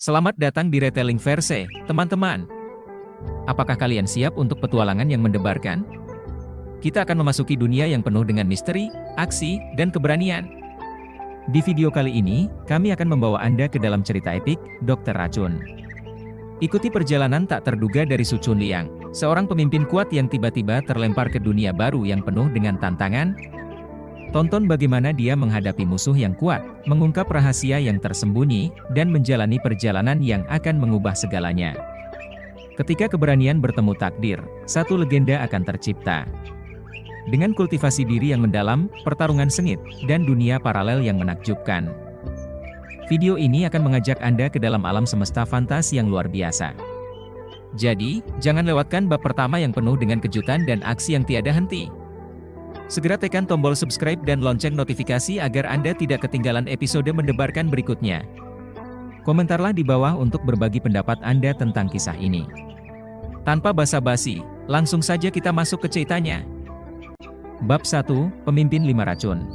Selamat datang di Retelling Verse, teman-teman. Apakah kalian siap untuk petualangan yang mendebarkan? Kita akan memasuki dunia yang penuh dengan misteri, aksi, dan keberanian. Di video kali ini, kami akan membawa Anda ke dalam cerita epik, Dokter Racun. Ikuti perjalanan tak terduga dari Su Chunliang, seorang pemimpin kuat yang tiba-tiba terlempar ke dunia baru yang penuh dengan tantangan. Tonton bagaimana dia menghadapi musuh yang kuat, mengungkap rahasia yang tersembunyi, dan menjalani perjalanan yang akan mengubah segalanya. Ketika keberanian bertemu takdir, satu legenda akan tercipta. Dengan kultivasi diri yang mendalam, pertarungan sengit, dan dunia paralel yang menakjubkan. Video ini akan mengajak Anda ke dalam alam semesta fantasi yang luar biasa. Jadi, jangan lewatkan bab pertama yang penuh dengan kejutan dan aksi yang tiada henti. Segera tekan tombol subscribe dan lonceng notifikasi agar Anda tidak ketinggalan episode mendebarkan berikutnya. Komentarlah di bawah untuk berbagi pendapat Anda tentang kisah ini. Tanpa basa-basi, langsung saja kita masuk ke ceritanya. Bab 1, Pemimpin 5 Racun.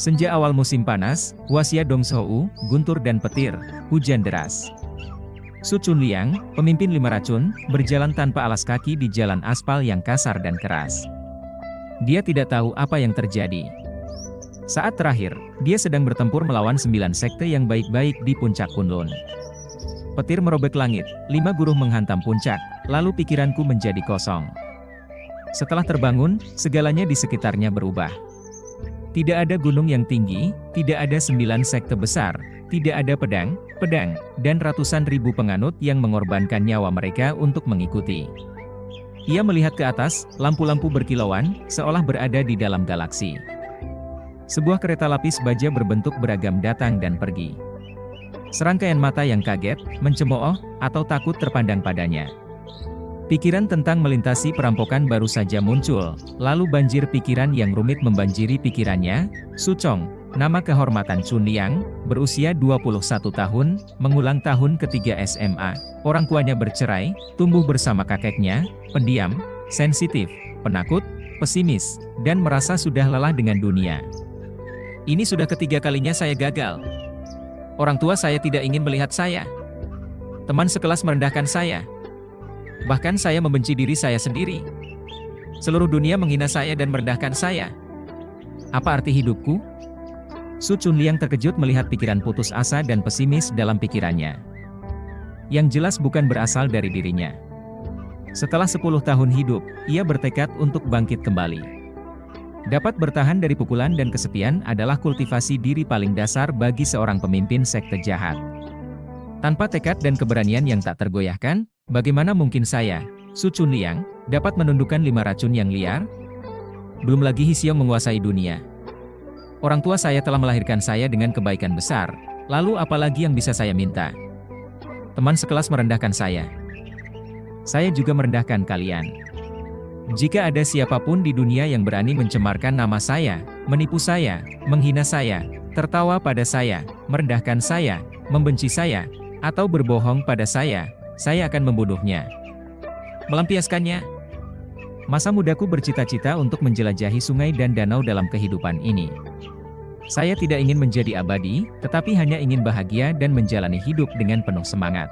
Senja awal musim panas, Huaxia Dongshou, guntur dan petir, hujan deras. Su Chunliang, pemimpin 5 racun, berjalan tanpa alas kaki di jalan aspal yang kasar dan keras. Dia tidak tahu apa yang terjadi. Saat terakhir, dia sedang bertempur melawan 9 sekte yang baik-baik di puncak Kunlun. Petir merobek langit, 5 guruh menghantam puncak, lalu pikiranku menjadi kosong. Setelah terbangun, segalanya di sekitarnya berubah. Tidak ada gunung yang tinggi, tidak ada 9 sekte besar, tidak ada pedang, dan ratusan ribu penganut yang mengorbankan nyawa mereka untuk mengikuti. Ia melihat ke atas, lampu-lampu berkilauan, seolah berada di dalam galaksi. Sebuah kereta lapis baja berbentuk beragam datang dan pergi. Serangkaian mata yang kaget, mencemooh, atau takut terpandang padanya. Pikiran tentang melintasi perampokan baru saja muncul, lalu banjir pikiran yang rumit membanjiri pikirannya. Su Chong, nama kehormatan Chunliang, berusia 21 tahun, mengulang tahun ketiga SMA. Orang tuanya bercerai, tumbuh bersama kakeknya, pendiam, sensitif, penakut, pesimis, dan merasa sudah lelah dengan dunia. Ini sudah ketiga kalinya saya gagal. Orang tua saya tidak ingin melihat saya. Teman sekelas merendahkan saya. Bahkan saya membenci diri saya sendiri. Seluruh dunia menghina saya dan merendahkan saya. Apa arti hidupku? Su Chunliang terkejut melihat pikiran putus asa dan pesimis dalam pikirannya. Yang jelas bukan berasal dari dirinya. Setelah 10 tahun hidup, ia bertekad untuk bangkit kembali. Dapat bertahan dari pukulan dan kesepian adalah kultivasi diri paling dasar bagi seorang pemimpin sekte jahat. Tanpa tekad dan keberanian yang tak tergoyahkan, bagaimana mungkin saya, Su Chunliang, dapat menundukkan 5 racun yang liar? Belum lagi Hsiong menguasai dunia. Orang tua saya telah melahirkan saya dengan kebaikan besar, lalu apalagi yang bisa saya minta? Teman sekelas merendahkan saya. Saya juga merendahkan kalian. Jika ada siapapun di dunia yang berani mencemarkan nama saya, menipu saya, menghina saya, tertawa pada saya, merendahkan saya, membenci saya, atau berbohong pada saya akan membunuhnya. Melampiaskannya. Masa mudaku bercita-cita untuk menjelajahi sungai dan danau dalam kehidupan ini. Saya tidak ingin menjadi abadi, tetapi hanya ingin bahagia dan menjalani hidup dengan penuh semangat.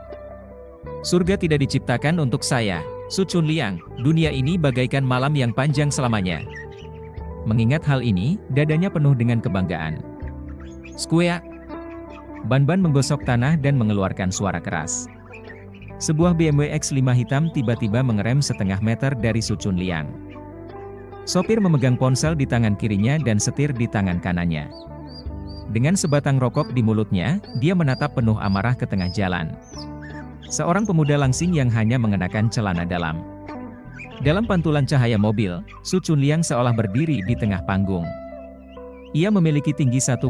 Surga tidak diciptakan untuk saya, Su Chunliang, dunia ini bagaikan malam yang panjang selamanya. Mengingat hal ini, dadanya penuh dengan kebanggaan. Skueak. Ban-ban menggosok tanah dan mengeluarkan suara keras. Sebuah BMW X5 hitam tiba-tiba mengerem setengah meter dari Su Chunliang. Sopir memegang ponsel di tangan kirinya dan setir di tangan kanannya. Dengan sebatang rokok di mulutnya, dia menatap penuh amarah ke tengah jalan. Seorang pemuda langsing yang hanya mengenakan celana dalam. Dalam pantulan cahaya mobil, Su Chunliang seolah berdiri di tengah panggung. Ia memiliki tinggi 1,80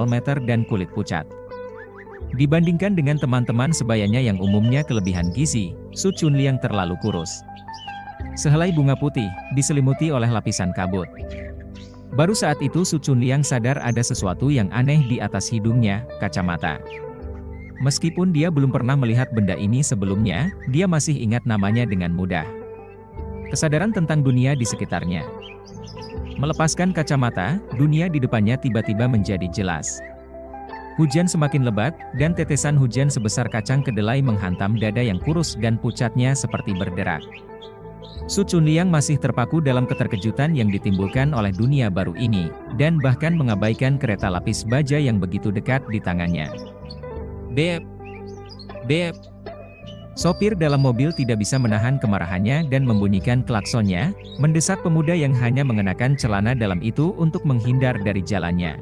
meter dan kulit pucat. Dibandingkan dengan teman-teman sebayanya yang umumnya kelebihan gizi, Su Chunliang terlalu kurus. Sehelai bunga putih, diselimuti oleh lapisan kabut. Baru saat itu Su Chunliang sadar ada sesuatu yang aneh di atas hidungnya, kacamata. Meskipun dia belum pernah melihat benda ini sebelumnya, dia masih ingat namanya dengan mudah. Kesadaran tentang dunia di sekitarnya. Melepaskan kacamata, dunia di depannya tiba-tiba menjadi jelas. Hujan semakin lebat, dan tetesan hujan sebesar kacang kedelai menghantam dada yang kurus dan pucatnya seperti berderak. Su Chunliang masih terpaku dalam keterkejutan yang ditimbulkan oleh dunia baru ini, dan bahkan mengabaikan kereta lapis baja yang begitu dekat di tangannya. Beb! Beb! Sopir dalam mobil tidak bisa menahan kemarahannya dan membunyikan klaksonnya, mendesak pemuda yang hanya mengenakan celana dalam itu untuk menghindar dari jalannya.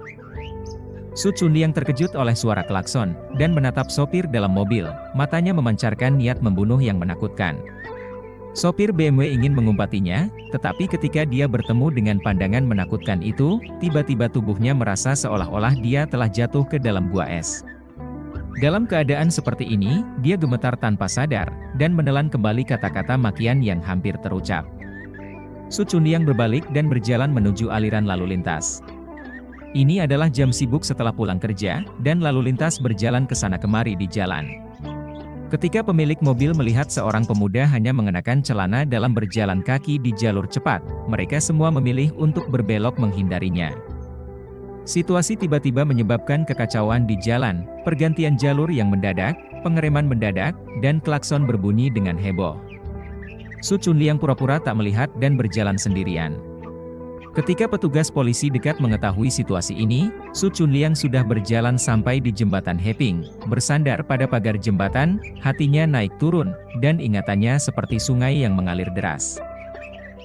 Su Chunliang terkejut oleh suara klakson, dan menatap sopir dalam mobil, matanya memancarkan niat membunuh yang menakutkan. Sopir BMW ingin mengumpatinya, tetapi ketika dia bertemu dengan pandangan menakutkan itu, tiba-tiba tubuhnya merasa seolah-olah dia telah jatuh ke dalam gua es. Dalam keadaan seperti ini, dia gemetar tanpa sadar, dan menelan kembali kata-kata makian yang hampir terucap. Su Chunliang berbalik dan berjalan menuju aliran lalu lintas. Ini adalah jam sibuk setelah pulang kerja, dan lalu lintas berjalan ke sana kemari di jalan. Ketika pemilik mobil melihat seorang pemuda hanya mengenakan celana dalam berjalan kaki di jalur cepat, mereka semua memilih untuk berbelok menghindarinya. Situasi tiba-tiba menyebabkan kekacauan di jalan, pergantian jalur yang mendadak, pengereman mendadak, dan klakson berbunyi dengan heboh. Su Chunliang pura-pura tak melihat dan berjalan sendirian. Ketika petugas polisi dekat mengetahui situasi ini, Su Chunliang sudah berjalan sampai di jembatan Heping, bersandar pada pagar jembatan, hatinya naik turun, dan ingatannya seperti sungai yang mengalir deras.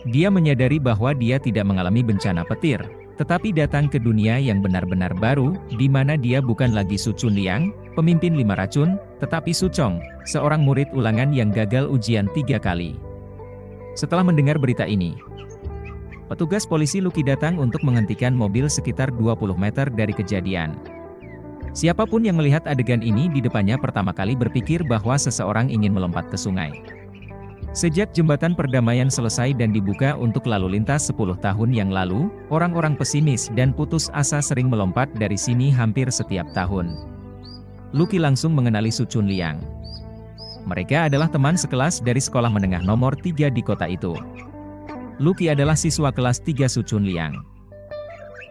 Dia menyadari bahwa dia tidak mengalami bencana petir, tetapi datang ke dunia yang benar-benar baru, di mana dia bukan lagi Su Chunliang, pemimpin 5 racun, tetapi Su Chong, seorang murid ulangan yang gagal ujian 3 kali. Setelah mendengar berita ini, petugas polisi Lucky datang untuk menghentikan mobil sekitar 20 meter dari kejadian. Siapapun yang melihat adegan ini di depannya pertama kali berpikir bahwa seseorang ingin melompat ke sungai. Sejak jembatan perdamaian selesai dan dibuka untuk lalu lintas 10 tahun yang lalu, orang-orang pesimis dan putus asa sering melompat dari sini hampir setiap tahun. Lucky langsung mengenali Su Chunliang. Mereka adalah teman sekelas dari sekolah menengah nomor 3 di kota itu. Lucky adalah siswa kelas 3 Su Chunliang.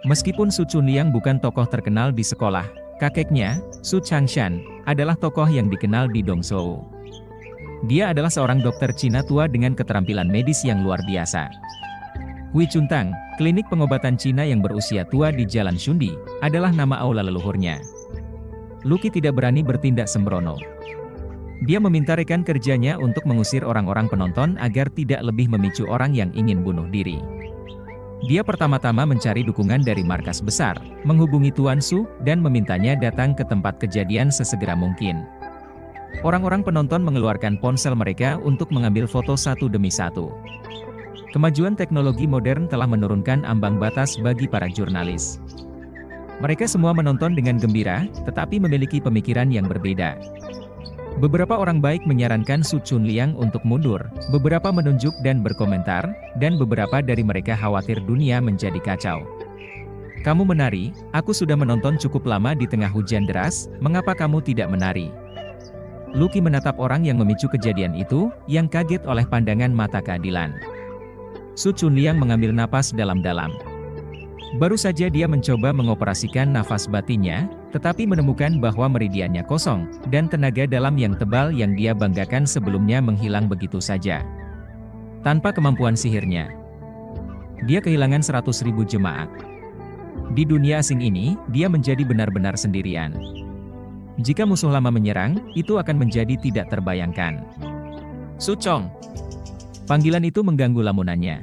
Meskipun Su Chunliang bukan tokoh terkenal di sekolah, kakeknya, Su Changshan, adalah tokoh yang dikenal di Dongzhou. Dia adalah seorang dokter Cina tua dengan keterampilan medis yang luar biasa. Hui Chuntang, klinik pengobatan Cina yang berusia tua di Jalan Shundi, adalah nama aula leluhurnya. Lucky tidak berani bertindak sembrono. Dia meminta rekan kerjanya untuk mengusir orang-orang penonton agar tidak lebih memicu orang yang ingin bunuh diri. Dia pertama-tama mencari dukungan dari markas besar, menghubungi Tuan Su, dan memintanya datang ke tempat kejadian sesegera mungkin. Orang-orang penonton mengeluarkan ponsel mereka untuk mengambil foto satu demi satu. Kemajuan teknologi modern telah menurunkan ambang batas bagi para jurnalis. Mereka semua menonton dengan gembira, tetapi memiliki pemikiran yang berbeda. Beberapa orang baik menyarankan Su Chunliang untuk mundur, beberapa menunjuk dan berkomentar, dan beberapa dari mereka khawatir dunia menjadi kacau. Kamu menari, aku sudah menonton cukup lama di tengah hujan deras, mengapa kamu tidak menari? Lucky menatap orang yang memicu kejadian itu, yang kaget oleh pandangan mata keadilan. Su Chunliang mengambil napas dalam-dalam. Baru saja dia mencoba mengoperasikan nafas batinnya, tetapi menemukan bahwa meridiannya kosong, dan tenaga dalam yang tebal yang dia banggakan sebelumnya menghilang begitu saja. Tanpa kemampuan sihirnya, dia kehilangan 100.000 jemaat. Di dunia asing ini, dia menjadi benar-benar sendirian. Jika musuh lama menyerang, itu akan menjadi tidak terbayangkan. Su Chong. Panggilan itu mengganggu lamunannya.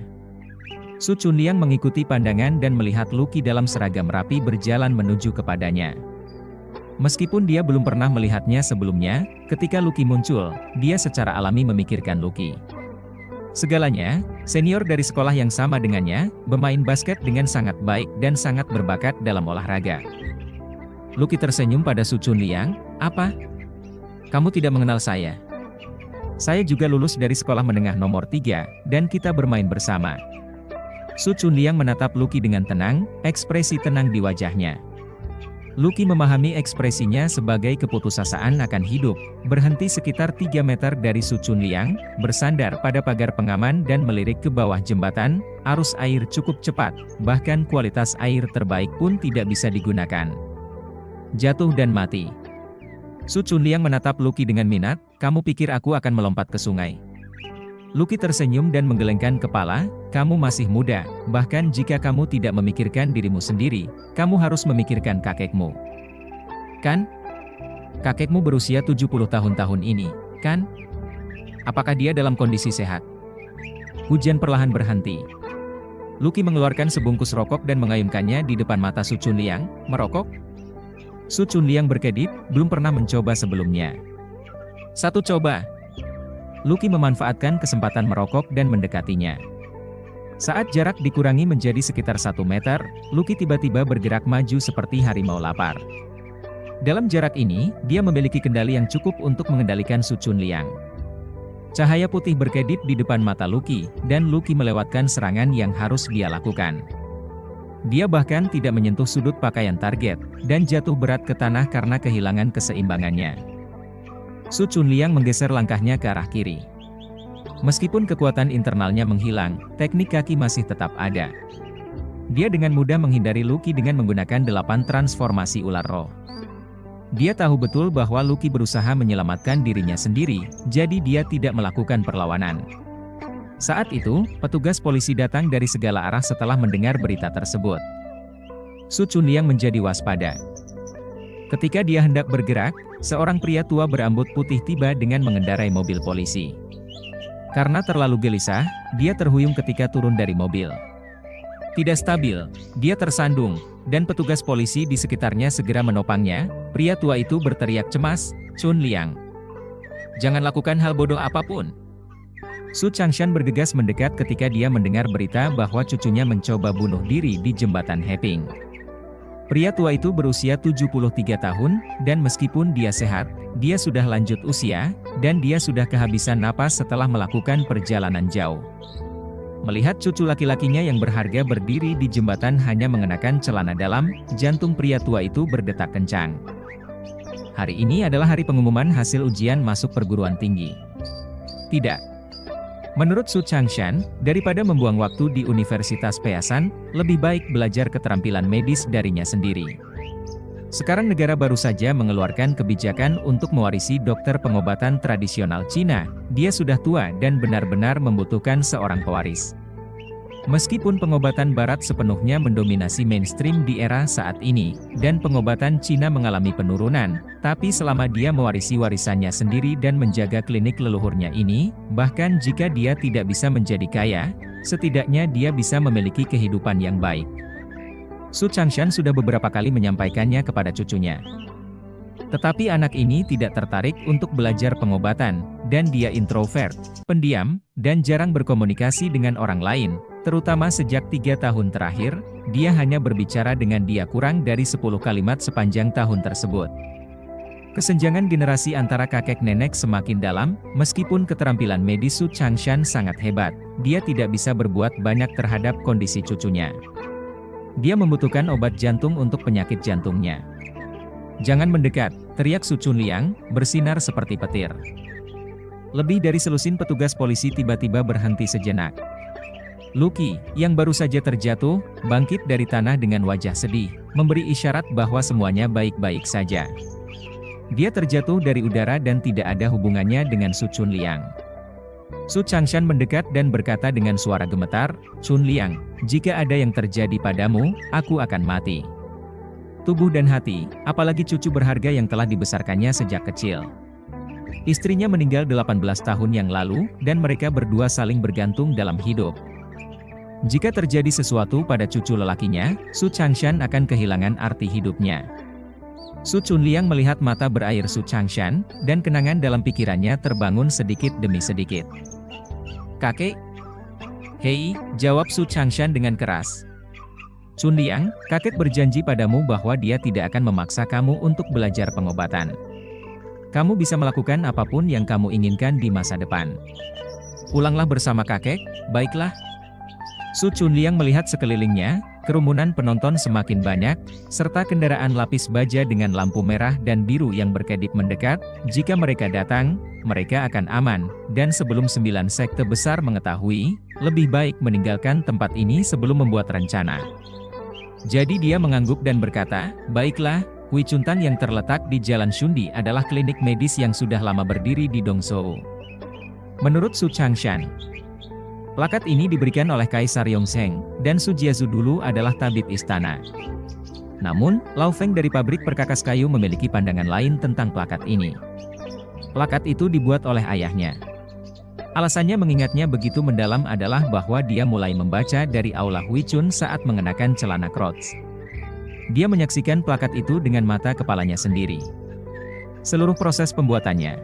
Su Chunliang mengikuti pandangan dan melihat Lucky dalam seragam rapi berjalan menuju kepadanya. Meskipun dia belum pernah melihatnya sebelumnya, ketika Lucky muncul, dia secara alami memikirkan Lucky. Segalanya, senior dari sekolah yang sama dengannya, bermain basket dengan sangat baik dan sangat berbakat dalam olahraga. Lucky tersenyum pada Su Chunliang, "Apa? Kamu tidak mengenal saya? Saya juga lulus dari sekolah menengah nomor 3, dan kita bermain bersama." Su Chunliang menatap Lucky dengan tenang, ekspresi tenang di wajahnya. Lucky memahami ekspresinya sebagai keputusasaan akan hidup, berhenti sekitar 3 meter dari Su Chunliang, bersandar pada pagar pengaman dan melirik ke bawah jembatan. Arus air cukup cepat, bahkan kualitas air terbaik pun tidak bisa digunakan. jatuh dan mati. Su Chunliang menatap Lucky dengan minat, kamu pikir aku akan melompat ke sungai? Lucky tersenyum dan menggelengkan kepala, kamu masih muda, bahkan jika kamu tidak memikirkan dirimu sendiri, kamu harus memikirkan kakekmu. Kan? Kakekmu berusia 70 tahun ini, kan? Apakah dia dalam kondisi sehat? Hujan perlahan berhenti. Lucky mengeluarkan sebungkus rokok dan mengayunkannya di depan mata Su Chunliang, merokok? Su Chunliang berkedip, belum pernah mencoba sebelumnya. Satu coba. Lucky memanfaatkan kesempatan merokok dan mendekatinya. Saat jarak dikurangi menjadi sekitar 1 meter, Lucky tiba-tiba bergerak maju seperti harimau lapar. Dalam jarak ini, dia memiliki kendali yang cukup untuk mengendalikan Su Chunliang. Cahaya putih berkedip di depan mata Lucky, dan Lucky melewatkan serangan yang harus dia lakukan. Dia bahkan tidak menyentuh sudut pakaian target, dan jatuh berat ke tanah karena kehilangan keseimbangannya. Su Chunliang menggeser langkahnya ke arah kiri. Meskipun kekuatan internalnya menghilang, teknik kaki masih tetap ada. Dia dengan mudah menghindari Lucky dengan menggunakan 8 transformasi ular roh. Dia tahu betul bahwa Lucky berusaha menyelamatkan dirinya sendiri, jadi dia tidak melakukan perlawanan. Saat itu, petugas polisi datang dari segala arah setelah mendengar berita tersebut. Su Chunliang menjadi waspada. Ketika dia hendak bergerak, seorang pria tua berambut putih tiba dengan mengendarai mobil polisi. Karena terlalu gelisah, dia terhuyung ketika turun dari mobil. Tidak stabil, dia tersandung, dan petugas polisi di sekitarnya segera menopangnya. Pria tua itu berteriak cemas, Chunliang, jangan lakukan hal bodoh apapun. Su Changshan bergegas mendekat ketika dia mendengar berita bahwa cucunya mencoba bunuh diri di jembatan Heping. Pria tua itu berusia 73 tahun, dan meskipun dia sehat, dia sudah lanjut usia, dan dia sudah kehabisan napas setelah melakukan perjalanan jauh. Melihat cucu laki-lakinya yang berharga berdiri di jembatan hanya mengenakan celana dalam, jantung pria tua itu berdetak kencang. Hari ini adalah hari pengumuman hasil ujian masuk perguruan tinggi. Tidak. Menurut Su Changshan, daripada membuang waktu di Universitas Peasan, lebih baik belajar keterampilan medis darinya sendiri. Sekarang negara baru saja mengeluarkan kebijakan untuk mewarisi dokter pengobatan tradisional Cina. Dia sudah tua dan benar-benar membutuhkan seorang pewaris. Meskipun pengobatan barat sepenuhnya mendominasi mainstream di era saat ini, dan pengobatan Cina mengalami penurunan, tapi selama dia mewarisi warisannya sendiri dan menjaga klinik leluhurnya ini, bahkan jika dia tidak bisa menjadi kaya, setidaknya dia bisa memiliki kehidupan yang baik. Su Changshan sudah beberapa kali menyampaikannya kepada cucunya. Tetapi anak ini tidak tertarik untuk belajar pengobatan, dan dia introvert, pendiam, dan jarang berkomunikasi dengan orang lain, terutama sejak 3 tahun terakhir, dia hanya berbicara dengan dia kurang dari 10 kalimat sepanjang tahun tersebut. Kesenjangan generasi antara kakek nenek semakin dalam, meskipun keterampilan medis Su Changshan sangat hebat, dia tidak bisa berbuat banyak terhadap kondisi cucunya. Dia membutuhkan obat jantung untuk penyakit jantungnya. Jangan mendekat, teriak Su Chunliang, bersinar seperti petir. Lebih dari selusin petugas polisi tiba-tiba berhenti sejenak. Lucky, yang baru saja terjatuh, bangkit dari tanah dengan wajah sedih, memberi isyarat bahwa semuanya baik-baik saja. Dia terjatuh dari udara dan tidak ada hubungannya dengan Su Chunliang. Su Changshan mendekat dan berkata dengan suara gemetar, Chunliang, jika ada yang terjadi padamu, aku akan mati. Tubuh dan hati, apalagi cucu berharga yang telah dibesarkannya sejak kecil. Istrinya meninggal 18 tahun yang lalu, dan mereka berdua saling bergantung dalam hidup. Jika terjadi sesuatu pada cucu lelakinya, Su Changshan akan kehilangan arti hidupnya. Su Chunliang melihat mata berair Su Changshan, dan kenangan dalam pikirannya terbangun sedikit demi sedikit. Kakek? Hei, jawab Su Changshan dengan keras. Chunliang, kakek berjanji padamu bahwa dia tidak akan memaksa kamu untuk belajar pengobatan. Kamu bisa melakukan apapun yang kamu inginkan di masa depan. Pulanglah bersama kakek, baiklah? Su Chunliang melihat sekelilingnya, kerumunan penonton semakin banyak, serta kendaraan lapis baja dengan lampu merah dan biru yang berkedip mendekat. Jika mereka datang, mereka akan aman, dan sebelum 9 sekte besar mengetahui, lebih baik meninggalkan tempat ini sebelum membuat rencana. Jadi dia mengangguk dan berkata, baiklah, Hui Chuntang yang terletak di Jalan Shundi adalah klinik medis yang sudah lama berdiri di Dongzhou. Menurut Su Changshan, plakat ini diberikan oleh Kaisar Yongzheng, dan Su Jiazu dulu adalah tabib istana. Namun, Lao Feng dari pabrik perkakas kayu memiliki pandangan lain tentang plakat ini. Plakat itu dibuat oleh ayahnya. Alasannya mengingatnya begitu mendalam adalah bahwa dia mulai membaca dari aula Hui Chun saat mengenakan celana crocs. Dia menyaksikan plakat itu dengan mata kepalanya sendiri. Seluruh proses pembuatannya.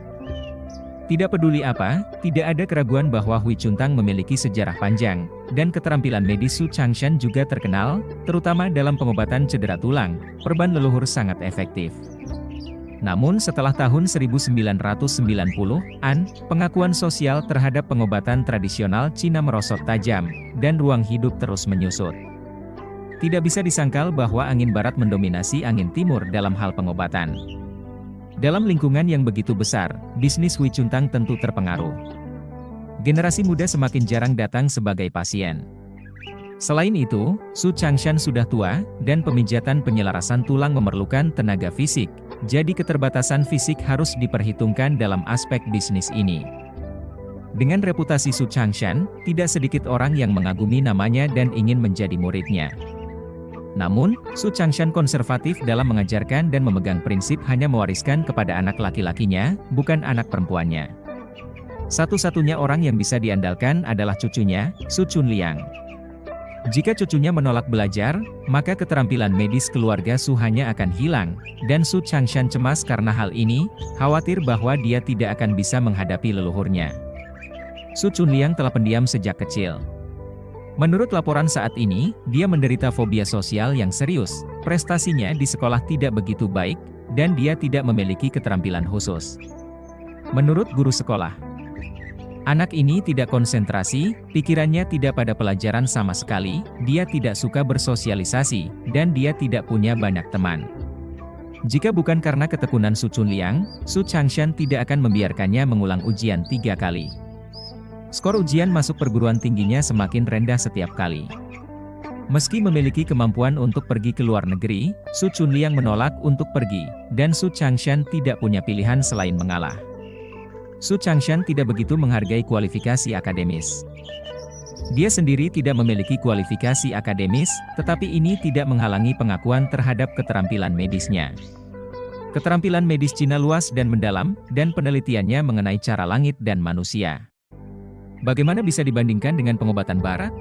Tidak peduli apa, tidak ada keraguan bahwa Hui Chuntang memiliki sejarah panjang, dan keterampilan medis Su Changshan juga terkenal, terutama dalam pengobatan cedera tulang, perban leluhur sangat efektif. Namun setelah tahun 1990-an, pengakuan sosial terhadap pengobatan tradisional Cina merosot tajam, dan ruang hidup terus menyusut. Tidak bisa disangkal bahwa angin barat mendominasi angin timur dalam hal pengobatan. Dalam lingkungan yang begitu besar, bisnis Hui Chuntang tentu terpengaruh. Generasi muda semakin jarang datang sebagai pasien. Selain itu, Su Changshan sudah tua, dan pemijatan penyelarasan tulang memerlukan tenaga fisik, jadi keterbatasan fisik harus diperhitungkan dalam aspek bisnis ini. Dengan reputasi Su Changshan, tidak sedikit orang yang mengagumi namanya dan ingin menjadi muridnya. Namun, Su Changshan konservatif dalam mengajarkan dan memegang prinsip hanya mewariskan kepada anak laki-lakinya, bukan anak perempuannya. Satu-satunya orang yang bisa diandalkan adalah cucunya, Su Chunliang. Jika cucunya menolak belajar, maka keterampilan medis keluarga Su hanya akan hilang, dan Su Changshan cemas karena hal ini, khawatir bahwa dia tidak akan bisa menghadapi leluhurnya. Su Chunliang telah pendiam sejak kecil. Menurut laporan saat ini, dia menderita fobia sosial yang serius, prestasinya di sekolah tidak begitu baik, dan dia tidak memiliki keterampilan khusus. Menurut guru sekolah, anak ini tidak konsentrasi, pikirannya tidak pada pelajaran sama sekali, dia tidak suka bersosialisasi, dan dia tidak punya banyak teman. Jika bukan karena ketekunan Su Chunliang, Su Changshan tidak akan membiarkannya mengulang ujian 3 kali. Skor ujian masuk perguruan tingginya semakin rendah setiap kali. Meski memiliki kemampuan untuk pergi ke luar negeri, Su Chunliang menolak untuk pergi, dan Su Changshan tidak punya pilihan selain mengalah. Su Changshan tidak begitu menghargai kualifikasi akademis. Dia sendiri tidak memiliki kualifikasi akademis, tetapi ini tidak menghalangi pengakuan terhadap keterampilan medisnya. Keterampilan medis Cina luas dan mendalam, dan penelitiannya mengenai cara langit dan manusia. Bagaimana bisa dibandingkan dengan pengobatan Barat?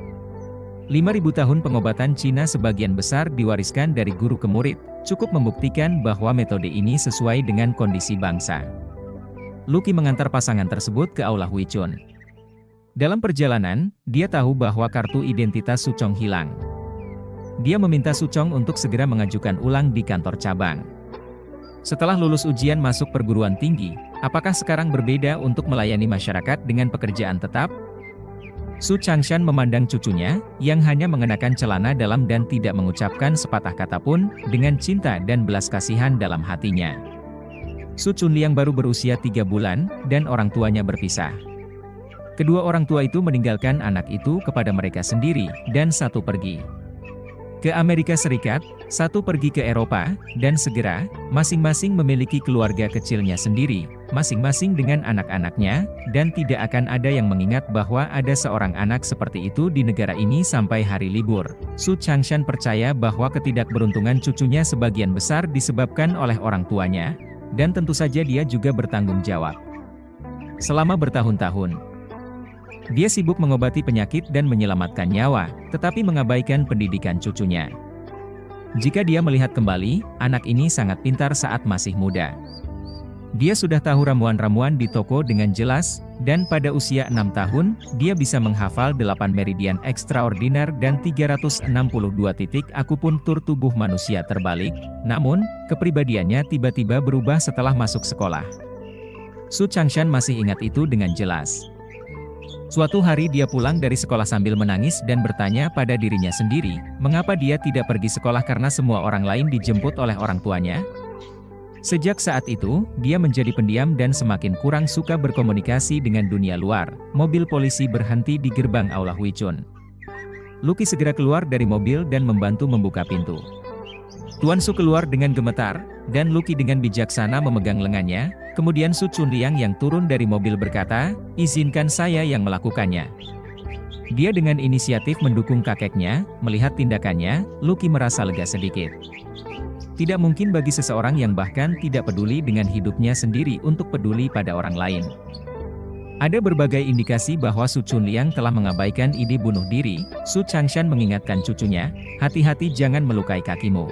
5.000 tahun pengobatan Cina sebagian besar diwariskan dari guru ke murid, cukup membuktikan bahwa metode ini sesuai dengan kondisi bangsa. Luqi mengantar pasangan tersebut ke aula Hui Chun. Dalam perjalanan, dia tahu bahwa kartu identitas Su Chong hilang. Dia meminta Su Chong untuk segera mengajukan ulang di kantor cabang. Setelah lulus ujian masuk perguruan tinggi, apakah sekarang berbeda untuk melayani masyarakat dengan pekerjaan tetap? Su Changshan memandang cucunya, yang hanya mengenakan celana dalam dan tidak mengucapkan sepatah kata pun, dengan cinta dan belas kasihan dalam hatinya. Su Chunliang baru berusia 3 bulan, dan orang tuanya berpisah. Kedua orang tua itu meninggalkan anak itu kepada mereka sendiri, dan satu pergi ke Amerika Serikat, satu pergi ke Eropa, dan segera, masing-masing memiliki keluarga kecilnya sendiri, masing-masing dengan anak-anaknya, dan tidak akan ada yang mengingat bahwa ada seorang anak seperti itu di negara ini sampai hari libur. Su Changshan percaya bahwa ketidakberuntungan cucunya sebagian besar disebabkan oleh orang tuanya, dan tentu saja dia juga bertanggung jawab. Selama bertahun-tahun, dia sibuk mengobati penyakit dan menyelamatkan nyawa, tetapi mengabaikan pendidikan cucunya. Jika dia melihat kembali, anak ini sangat pintar saat masih muda. Dia sudah tahu ramuan-ramuan di toko dengan jelas, dan pada usia 6 tahun, dia bisa menghafal 8 meridian ekstraordiner dan 362 titik akupuntur tubuh manusia terbalik. Namun, kepribadiannya tiba-tiba berubah setelah masuk sekolah. Su Changshan masih ingat itu dengan jelas. Suatu hari dia pulang dari sekolah sambil menangis dan bertanya pada dirinya sendiri, mengapa dia tidak pergi sekolah karena semua orang lain dijemput oleh orang tuanya? Sejak saat itu, dia menjadi pendiam dan semakin kurang suka berkomunikasi dengan dunia luar. Mobil polisi berhenti di gerbang aula Hui Chun. Luqi segera keluar dari mobil dan membantu membuka pintu. Tuan Su keluar dengan gemetar, dan Lucky dengan bijaksana memegang lengannya. Kemudian Su Chunliang yang turun dari mobil berkata, "Izinkan saya yang melakukannya." Dia dengan inisiatif mendukung kakeknya. Melihat tindakannya, Lucky merasa lega sedikit. Tidak mungkin bagi seseorang yang bahkan tidak peduli dengan hidupnya sendiri untuk peduli pada orang lain. Ada berbagai indikasi bahwa Su Chunliang telah mengabaikan ide bunuh diri. Su Changshan mengingatkan cucunya, "Hati-hati jangan melukai kakimu."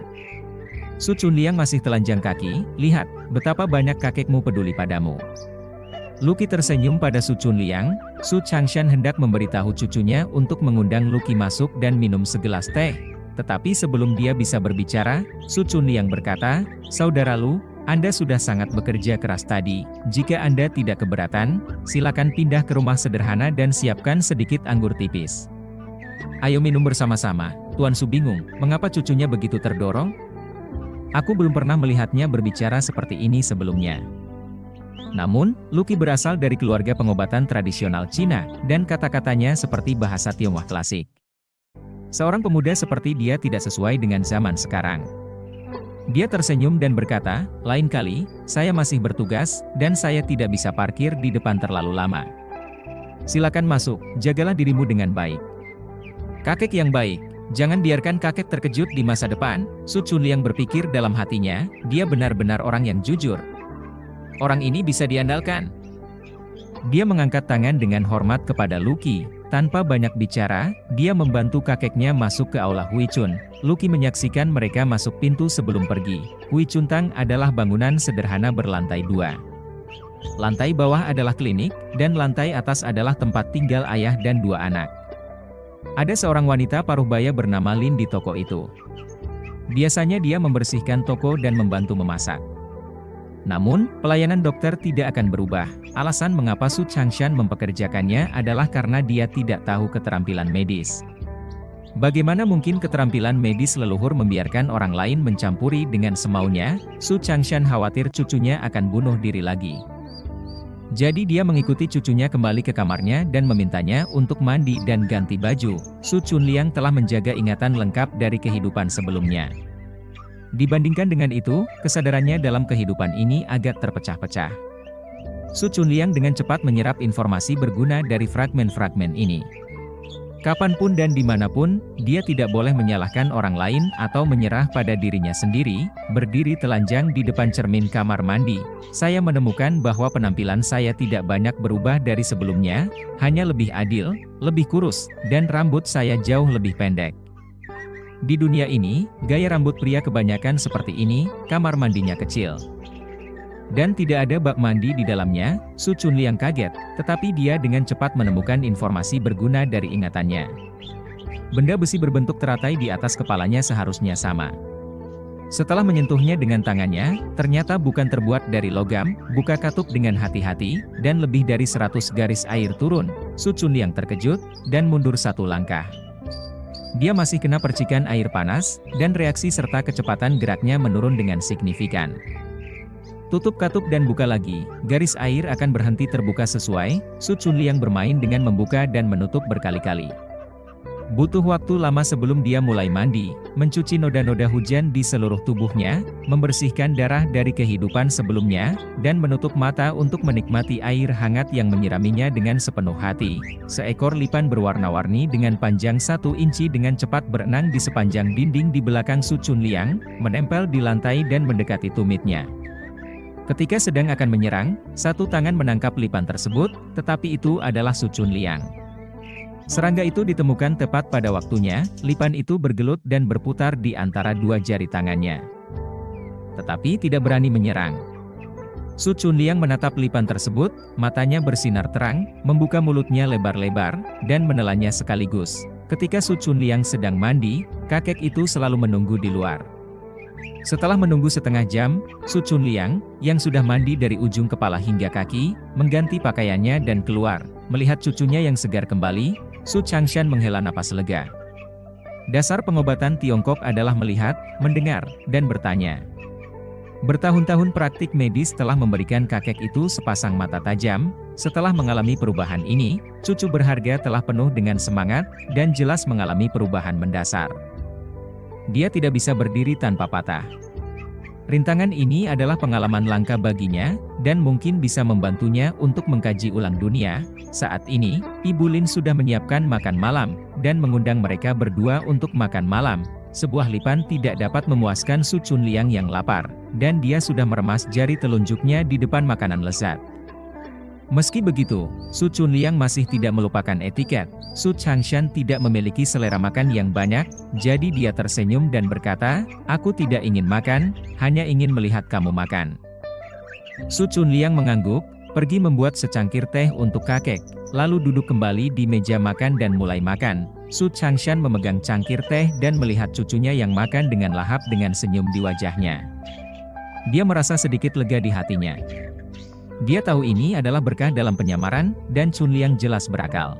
Su Chunliang masih telanjang kaki, "Lihat, betapa banyak kakekmu peduli padamu." Lucky tersenyum pada Su Chunliang. Su Changshan hendak memberitahu cucunya untuk mengundang Lucky masuk dan minum segelas teh. Tetapi sebelum dia bisa berbicara, Su Chunliang berkata, "Saudara Lu, Anda sudah sangat bekerja keras tadi. Jika Anda tidak keberatan, silakan pindah ke rumah sederhana dan siapkan sedikit anggur tipis." "Ayo minum bersama-sama." Tuan Su bingung, mengapa cucunya begitu terdorong? "Aku belum pernah melihatnya berbicara seperti ini sebelumnya." Namun, Lucky berasal dari keluarga pengobatan tradisional Cina, dan kata-katanya seperti bahasa Tionghoa klasik. Seorang pemuda seperti dia tidak sesuai dengan zaman sekarang. Dia tersenyum dan berkata, "Lain kali, saya masih bertugas, dan saya tidak bisa parkir di depan terlalu lama. Silakan masuk, jagalah dirimu dengan baik." Kakek yang baik, jangan biarkan kakek terkejut di masa depan. Su Chunliang berpikir dalam hatinya, dia benar-benar orang yang jujur. Orang ini bisa diandalkan. Dia mengangkat tangan dengan hormat kepada Lucky. Tanpa banyak bicara, dia membantu kakeknya masuk ke aula Hui Chun. Lucky menyaksikan mereka masuk pintu sebelum pergi. Hui Chun Tang adalah bangunan sederhana berlantai 2. Lantai bawah adalah klinik, dan lantai atas adalah tempat tinggal ayah dan 2 anak. Ada seorang wanita paruh baya bernama Lin di toko itu. Biasanya dia membersihkan toko dan membantu memasak. Namun, pelayanan dokter tidak akan berubah. Alasan mengapa Su Changshan mempekerjakannya adalah karena dia tidak tahu keterampilan medis. Bagaimana mungkin keterampilan medis leluhur membiarkan orang lain mencampuri dengan semaunya? Su Changshan khawatir cucunya akan bunuh diri lagi. Jadi dia mengikuti cucunya kembali ke kamarnya dan memintanya untuk mandi dan ganti baju. Su Chunliang telah menjaga ingatan lengkap dari kehidupan sebelumnya. Dibandingkan dengan itu, kesadarannya dalam kehidupan ini agak terpecah-pecah. Su Chunliang dengan cepat menyerap informasi berguna dari fragmen-fragmen ini. Kapanpun dan dimanapun, dia tidak boleh menyalahkan orang lain atau menyerah pada dirinya sendiri. Berdiri telanjang di depan cermin kamar mandi, saya menemukan bahwa penampilan saya tidak banyak berubah dari sebelumnya, hanya lebih adil, lebih kurus, dan rambut saya jauh lebih pendek. Di dunia ini, gaya rambut pria kebanyakan seperti ini, kamar mandinya kecil. Dan tidak ada bak mandi di dalamnya. Su Chunliang kaget, tetapi dia dengan cepat menemukan informasi berguna dari ingatannya. Benda besi berbentuk teratai di atas kepalanya seharusnya sama. Setelah menyentuhnya dengan tangannya, ternyata bukan terbuat dari logam. Buka katup dengan hati-hati, dan lebih dari 100 garis air turun. Su Chunliang terkejut, dan mundur 1 langkah. Dia masih kena percikan air panas, dan reaksi serta kecepatan geraknya menurun dengan signifikan. Tutup katup dan buka lagi, garis air akan berhenti terbuka sesuai. Su Chunliang bermain dengan membuka dan menutup berkali-kali. Butuh waktu lama sebelum dia mulai mandi, mencuci noda-noda hujan di seluruh tubuhnya, membersihkan darah dari kehidupan sebelumnya, dan menutup mata untuk menikmati air hangat yang menyiraminya dengan sepenuh hati. Seekor lipan berwarna-warni dengan panjang 1 inci dengan cepat berenang di sepanjang dinding di belakang Su Chunliang, menempel di lantai dan mendekati tumitnya. Ketika sedang akan menyerang, satu tangan menangkap lipan tersebut, tetapi itu adalah Su Chunliang. Serangga itu ditemukan tepat pada waktunya. Lipan itu bergelut dan berputar di antara 2 jari tangannya. Tetapi tidak berani menyerang. Su Chunliang menatap lipan tersebut, matanya bersinar terang, membuka mulutnya lebar-lebar, dan menelannya sekaligus. Ketika Su Chunliang sedang mandi, kakek itu selalu menunggu di luar. Setelah menunggu setengah jam, Su Chunliang, yang sudah mandi dari ujung kepala hingga kaki, mengganti pakaiannya dan keluar. Melihat cucunya yang segar kembali, Su Changshan menghela napas lega. Dasar pengobatan Tiongkok adalah melihat, mendengar, dan bertanya. Bertahun-tahun praktik medis telah memberikan kakek itu sepasang mata tajam. Setelah mengalami perubahan ini, cucu berharga telah penuh dengan semangat, dan jelas mengalami perubahan mendasar. Dia tidak bisa berdiri tanpa patah. Rintangan ini adalah pengalaman langka baginya, dan mungkin bisa membantunya untuk mengkaji ulang dunia. Saat ini, Ibu Lin sudah menyiapkan makan malam, dan mengundang mereka berdua untuk makan malam. Sebuah lipan tidak dapat memuaskan Su Chunliang yang lapar, dan dia sudah meremas jari telunjuknya di depan makanan lezat. Meski begitu, Su Chunliang masih tidak melupakan etiket. Su Changshan tidak memiliki selera makan yang banyak, jadi dia tersenyum dan berkata, "Aku tidak ingin makan, hanya ingin melihat kamu makan." Su Chunliang mengangguk, pergi membuat secangkir teh untuk kakek, lalu duduk kembali di meja makan dan mulai makan. Su Changshan memegang cangkir teh dan melihat cucunya yang makan dengan lahap dengan senyum di wajahnya. Dia merasa sedikit lega di hatinya. Dia tahu ini adalah berkah dalam penyamaran, dan Chunliang jelas berakal.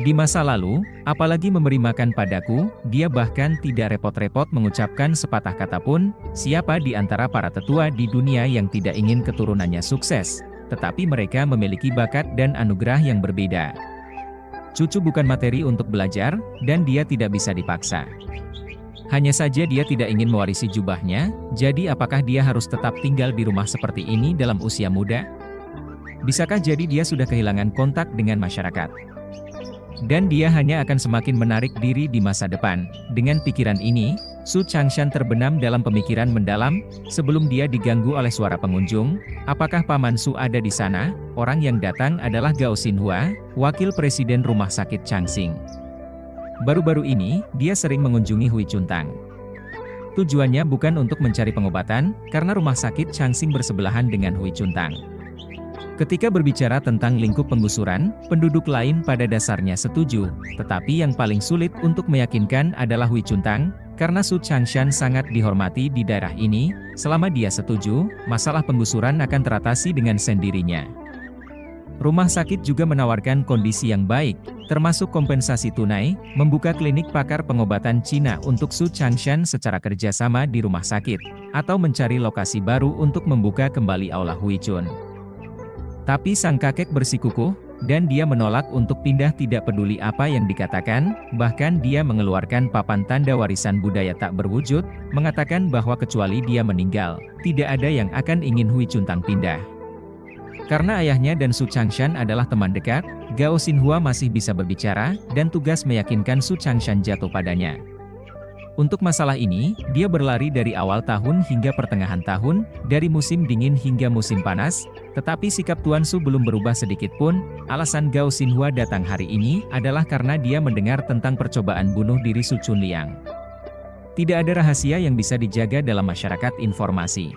Di masa lalu, apalagi memberi makan padaku, dia bahkan tidak repot-repot mengucapkan sepatah kata pun. Siapa di antara para tetua di dunia yang tidak ingin keturunannya sukses? Tetapi mereka memiliki bakat dan anugerah yang berbeda. Cucu bukan materi untuk belajar, dan dia tidak bisa dipaksa. Hanya saja dia tidak ingin mewarisi jubahnya, jadi apakah dia harus tetap tinggal di rumah seperti ini dalam usia muda? Bisakah jadi dia sudah kehilangan kontak dengan masyarakat? Dan dia hanya akan semakin menarik diri di masa depan. Dengan pikiran ini, Su Changshan terbenam dalam pemikiran mendalam, sebelum dia diganggu oleh suara pengunjung. "Apakah Paman Su ada di sana?" Orang yang datang adalah Gao Xinhua, wakil presiden rumah sakit Changxing. Baru-baru ini, dia sering mengunjungi Hui Chuntang. Tujuannya bukan untuk mencari pengobatan, karena rumah sakit Changxing bersebelahan dengan Hui Chuntang. Ketika berbicara tentang lingkup penggusuran, penduduk lain pada dasarnya setuju, tetapi yang paling sulit untuk meyakinkan adalah Hui Chuntang, karena Su Changshan sangat dihormati di daerah ini. Selama dia setuju, masalah penggusuran akan teratasi dengan sendirinya. Rumah sakit juga menawarkan kondisi yang baik, termasuk kompensasi tunai, membuka klinik pakar pengobatan Cina untuk Su Changshan secara kerjasama di rumah sakit, atau mencari lokasi baru untuk membuka kembali aula Hui Chun. Tapi sang kakek bersikukuh, dan dia menolak untuk pindah tidak peduli apa yang dikatakan, bahkan dia mengeluarkan papan tanda warisan budaya tak berwujud, mengatakan bahwa kecuali dia meninggal, tidak ada yang akan ingin Hui Chuntang pindah. Karena ayahnya dan Su Changshan adalah teman dekat, Gao Xinhua masih bisa berbicara, dan tugas meyakinkan Su Changshan jatuh padanya. Untuk masalah ini, dia berlari dari awal tahun hingga pertengahan tahun, dari musim dingin hingga musim panas, tetapi sikap Tuan Su belum berubah sedikit pun. Alasan Gao Xinhua datang hari ini adalah karena dia mendengar tentang percobaan bunuh diri Su Chunliang. Tidak ada rahasia yang bisa dijaga dalam masyarakat informasi.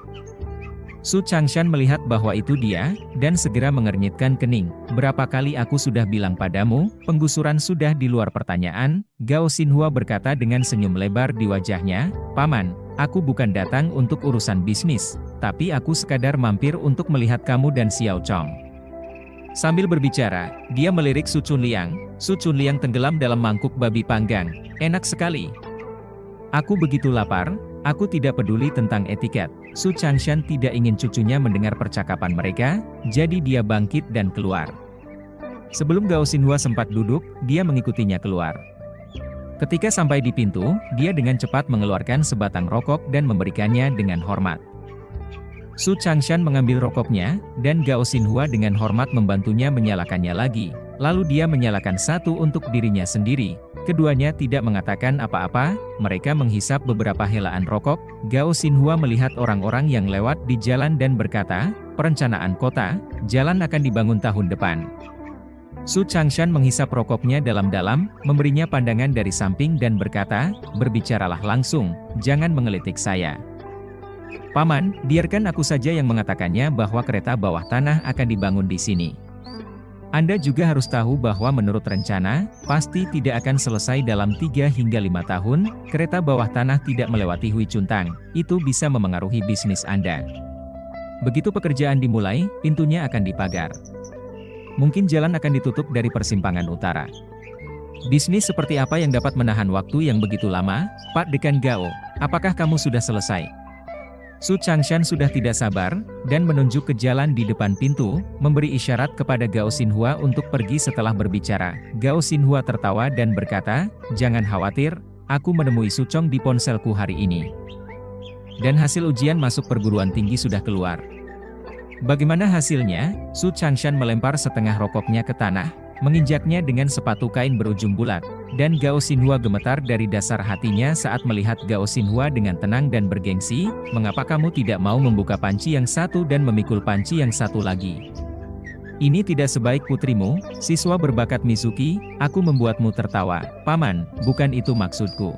Su Changshan melihat bahwa itu dia, dan segera mengernyitkan kening. "Berapa kali aku sudah bilang padamu, penggusuran sudah di luar pertanyaan." Gao Xinhua berkata dengan senyum lebar di wajahnya, "Paman, aku bukan datang untuk urusan bisnis, tapi aku sekadar mampir untuk melihat kamu dan Xiao Chong." Sambil berbicara, dia melirik Su Chunliang. Su Chunliang tenggelam dalam mangkuk babi panggang. "Enak sekali. Aku begitu lapar." Aku tidak peduli tentang etiket. Su Changshan tidak ingin cucunya mendengar percakapan mereka, jadi dia bangkit dan keluar. Sebelum Gao Xinhua sempat duduk, dia mengikutinya keluar. Ketika sampai di pintu, dia dengan cepat mengeluarkan sebatang rokok dan memberikannya dengan hormat. Su Changshan mengambil rokoknya, dan Gao Xinhua dengan hormat membantunya menyalakannya lagi. Lalu dia menyalakan satu untuk dirinya sendiri. Keduanya tidak mengatakan apa-apa, mereka menghisap beberapa helaan rokok. Gao Xinhua melihat orang-orang yang lewat di jalan dan berkata, "Perencanaan kota, jalan akan dibangun tahun depan." Su Changshan menghisap rokoknya dalam-dalam, memberinya pandangan dari samping dan berkata, "Berbicaralah langsung, jangan mengelitik saya." "Paman, biarkan aku saja yang mengatakannya bahwa kereta bawah tanah akan dibangun di sini. Anda juga harus tahu bahwa menurut rencana, pasti tidak akan selesai dalam 3 hingga 5 tahun, kereta bawah tanah tidak melewati Hui Chuntang, itu bisa memengaruhi bisnis Anda. Begitu pekerjaan dimulai, pintunya akan dipagar. Mungkin jalan akan ditutup dari persimpangan utara. Bisnis seperti apa yang dapat menahan waktu yang begitu lama, Pak Dekan Gao? Apakah kamu sudah selesai?" Su Changshan sudah tidak sabar, dan menunjuk ke jalan di depan pintu, memberi isyarat kepada Gao Xinhua untuk pergi setelah berbicara. Gao Xinhua tertawa dan berkata, "Jangan khawatir, aku menemui Su Chong di ponselku hari ini." Dan hasil ujian masuk perguruan tinggi sudah keluar. Bagaimana hasilnya? Su Changshan melempar setengah rokoknya ke tanah, menginjaknya dengan sepatu kain berujung bulat, dan Gao Xinhua gemetar dari dasar hatinya saat melihat Gao Xinhua dengan tenang dan bergengsi. Mengapa kamu tidak mau membuka panci yang satu dan memikul panci yang satu lagi? Ini tidak sebaik putrimu, siswa berbakat Mizuki, aku membuatmu tertawa. Paman, bukan itu maksudku.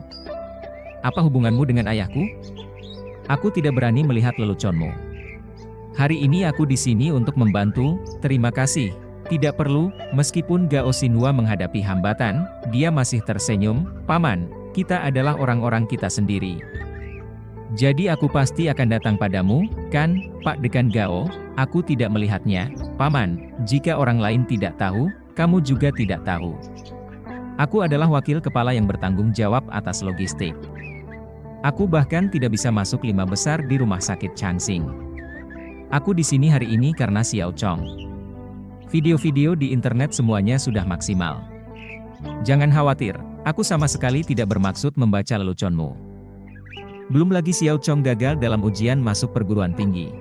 Apa hubunganmu dengan ayahku? Aku tidak berani melihat leluconmu. Hari ini aku di sini untuk membantu, terima kasih. Tidak perlu, meskipun Gao Xinhua menghadapi hambatan, dia masih tersenyum. Paman, kita adalah orang-orang kita sendiri. Jadi aku pasti akan datang padamu, kan, Pak Dekan Gao? Aku tidak melihatnya, Paman. Jika orang lain tidak tahu, kamu juga tidak tahu. Aku adalah wakil kepala yang bertanggung jawab atas logistik. Aku bahkan tidak bisa masuk 5 besar di rumah sakit Changxing. Aku di sini hari ini karena Xiao Chong. Video-video di internet semuanya sudah maksimal. Jangan khawatir, aku sama sekali tidak bermaksud membaca leluconmu. Belum lagi Xiao Chong gagal dalam ujian masuk perguruan tinggi.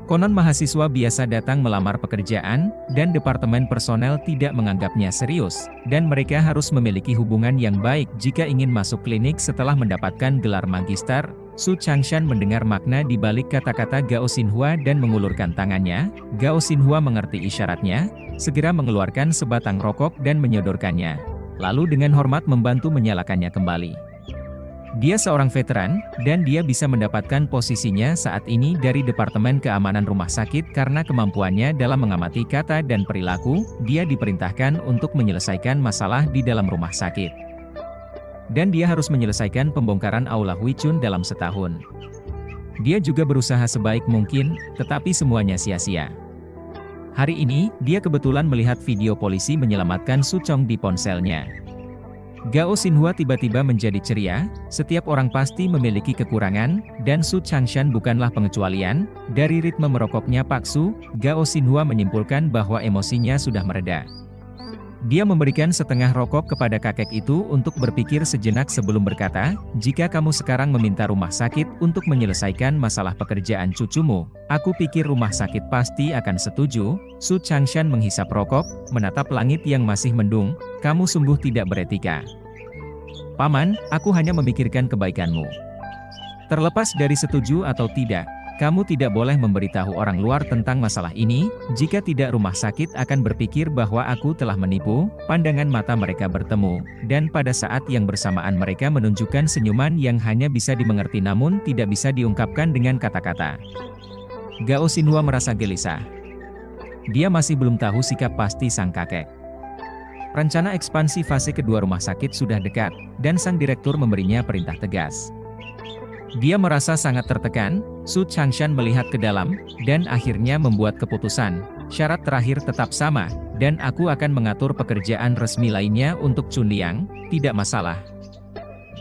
Konon mahasiswa biasa datang melamar pekerjaan, dan departemen personel tidak menganggapnya serius, dan mereka harus memiliki hubungan yang baik jika ingin masuk klinik setelah mendapatkan gelar magister. Su Changshan mendengar makna di balik kata-kata Gao Xinhua dan mengulurkan tangannya. Gao Xinhua mengerti isyaratnya, segera mengeluarkan sebatang rokok dan menyodorkannya. Lalu dengan hormat membantu menyalakannya kembali. Dia seorang veteran, dan dia bisa mendapatkan posisinya saat ini dari Departemen Keamanan Rumah Sakit karena kemampuannya dalam mengamati kata dan perilaku. Dia diperintahkan untuk menyelesaikan masalah di dalam rumah sakit. Dan dia harus menyelesaikan pembongkaran Aula Huichun dalam setahun. Dia juga berusaha sebaik mungkin, tetapi semuanya sia-sia. Hari ini, dia kebetulan melihat video polisi menyelamatkan Su Chong di ponselnya. Gao Xinhua tiba-tiba menjadi ceria. Setiap orang pasti memiliki kekurangan, dan Su Changshan bukanlah pengecualian. Dari ritme merokoknya Pak Su, Gao Xinhua menyimpulkan bahwa emosinya sudah mereda. Dia memberikan setengah rokok kepada kakek itu untuk berpikir sejenak sebelum berkata, jika kamu sekarang meminta rumah sakit untuk menyelesaikan masalah pekerjaan cucumu, aku pikir rumah sakit pasti akan setuju. Su Changshan menghisap rokok, menatap langit yang masih mendung. Kamu sungguh tidak beretika. Paman, aku hanya memikirkan kebaikanmu. Terlepas dari setuju atau tidak, kamu tidak boleh memberitahu orang luar tentang masalah ini. Jika tidak, rumah sakit akan berpikir bahwa aku telah menipu. Pandangan mata mereka bertemu, dan pada saat yang bersamaan mereka menunjukkan senyuman yang hanya bisa dimengerti namun tidak bisa diungkapkan dengan kata-kata. Gao Xinhua merasa gelisah. Dia masih belum tahu sikap pasti sang kakek. Rencana ekspansi fase kedua rumah sakit sudah dekat, dan sang direktur memberinya perintah tegas. Dia merasa sangat tertekan. Su Changshan melihat ke dalam, dan akhirnya membuat keputusan. Syarat terakhir tetap sama, dan aku akan mengatur pekerjaan resmi lainnya untuk Chun Liang, tidak masalah.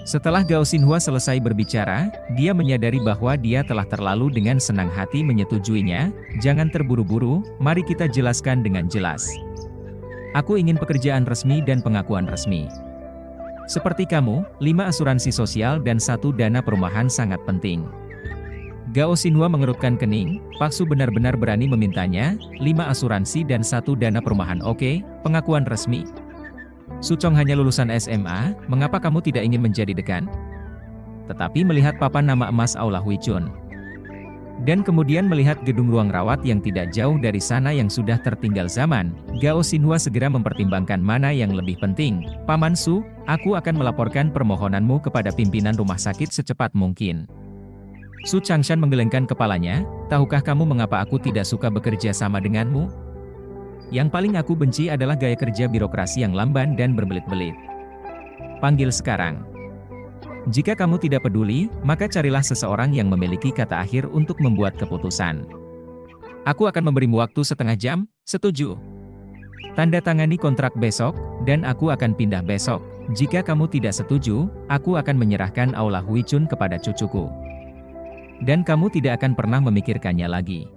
Setelah Gao Xinhua selesai berbicara, dia menyadari bahwa dia telah terlalu dengan senang hati menyetujuinya. Jangan terburu-buru, mari kita jelaskan dengan jelas. Aku ingin pekerjaan resmi dan pengakuan resmi. Seperti kamu, 5 asuransi sosial dan 1 dana perumahan sangat penting. Gao Xinhua mengerutkan kening. Pak Su benar-benar berani memintanya, 5 asuransi dan 1 dana perumahan. Oke, pengakuan resmi. Su Chong hanya lulusan SMA, mengapa kamu tidak ingin menjadi dekan? Tetapi melihat papan nama emas Aula Huichun, dan kemudian melihat gedung ruang rawat yang tidak jauh dari sana yang sudah tertinggal zaman, Gao Xinhua segera mempertimbangkan mana yang lebih penting. Paman Su, aku akan melaporkan permohonanmu kepada pimpinan rumah sakit secepat mungkin. Su Changshan menggelengkan kepalanya. Tahukah kamu mengapa aku tidak suka bekerja sama denganmu? Yang paling aku benci adalah gaya kerja birokrasi yang lamban dan berbelit-belit. Panggil sekarang. Jika kamu tidak peduli, maka carilah seseorang yang memiliki kata akhir untuk membuat keputusan. Aku akan memberimu waktu setengah jam, setuju? Tanda tangani kontrak besok, dan aku akan pindah besok. Jika kamu tidak setuju, aku akan menyerahkan Aula Huichun kepada cucuku. Dan kamu tidak akan pernah memikirkannya lagi.